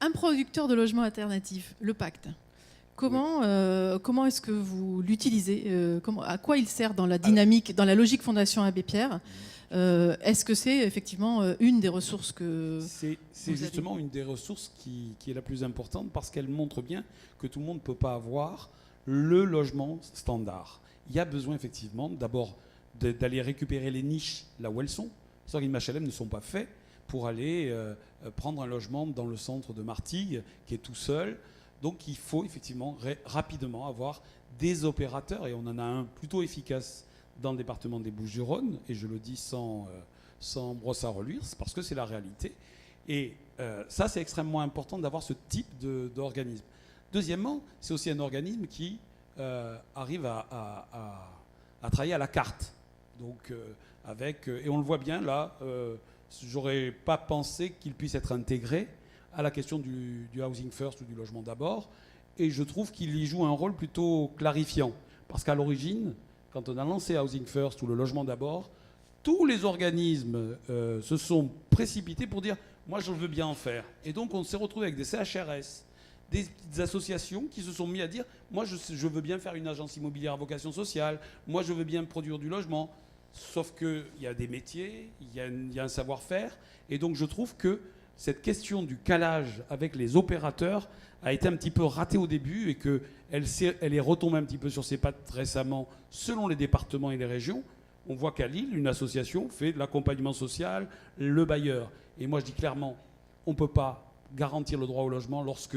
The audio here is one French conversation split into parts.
Un producteur de logements alternatifs, le Pacte. Comment est-ce que vous l'utilisez à quoi il sert dans la dynamique, dans la logique Fondation Abbé Pierre Est-ce que c'est effectivement une des ressources que C'est justement une des ressources qui est la plus importante parce qu'elle montre bien que tout le monde ne peut pas avoir le logement standard. Il y a besoin effectivement d'abord d'aller récupérer les niches là où elles sont. Les organismes HLM ne sont pas faits pour aller prendre un logement dans le centre de Martigues qui est tout seul. Donc il faut effectivement rapidement avoir des opérateurs, et on en a un plutôt efficace dans le département des Bouches-du-Rhône, et je le dis sans brosse à reluire, c'est parce que c'est la réalité. Et ça, c'est extrêmement important d'avoir ce type d'organisme. Deuxièmement, c'est aussi un organisme qui arrive à travailler à la carte. Donc, et on le voit bien là, j'aurais pas pensé qu'il puisse être intégré à la question du housing first ou du logement d'abord, et je trouve qu'il y joue un rôle plutôt clarifiant. Parce qu'à l'origine, quand on a lancé Housing First ou le logement d'abord, tous les organismes se sont précipités pour dire « moi je veux bien en faire ». Et donc on s'est retrouvé avec des CHRS, des petites associations qui se sont mis à dire « moi je veux bien faire une agence immobilière à vocation sociale, moi je veux bien produire du logement ». Sauf qu'il y a des métiers, il y a un savoir-faire, et donc je trouve que cette question du calage avec les opérateurs a été un petit peu ratée au début et qu'elle est retombée un petit peu sur ses pattes récemment selon les départements et les régions. On voit qu'à Lille, une association fait de l'accompagnement social, le bailleur. Et moi je dis clairement, on ne peut pas garantir le droit au logement lorsque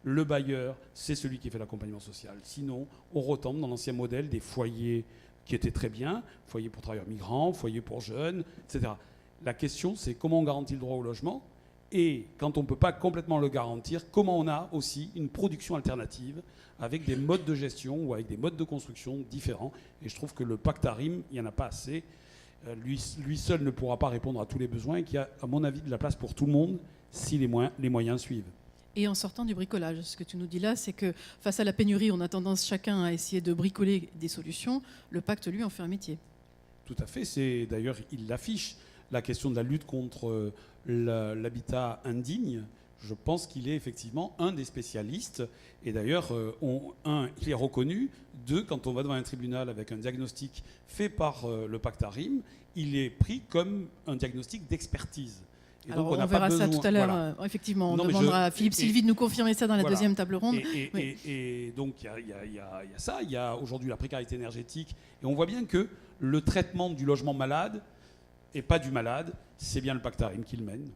le bailleur, c'est celui qui fait l'accompagnement social. Sinon, on retombe dans l'ancien modèle des foyers qui étaient très bien, foyers pour travailleurs migrants, foyers pour jeunes, etc. La question, c'est comment on garantit le droit au logement. Et quand on ne peut pas complètement le garantir, comment on a aussi une production alternative avec des modes de gestion ou avec des modes de construction différents. Et je trouve que le pacte ARIM, il n'y en a pas assez. Lui seul ne pourra pas répondre à tous les besoins et qu'il y a, à mon avis, de la place pour tout le monde si les moyens suivent. Et en sortant du bricolage, ce que tu nous dis là, c'est que face à la pénurie, on a tendance chacun à essayer de bricoler des solutions. Le pacte, lui, en fait un métier. Tout à fait. D'ailleurs, il l'affiche. La question de la lutte contre l'habitat indigne, je pense qu'il est effectivement un des spécialistes. Et d'ailleurs, il est reconnu. Deux, quand on va devant un tribunal avec un diagnostic fait par le pacte ARIM, il est pris comme un diagnostic d'expertise. Et alors, donc, on verra ça tout à l'heure. Voilà. Effectivement, on demandera à Philippe Sylvie de nous confirmer ça dans la deuxième table ronde. Et donc, il y a ça. Il y a aujourd'hui la précarité énergétique. Et on voit bien que le traitement du logement malade, et pas du malade, c'est bien le pacte ARIM qui le mène.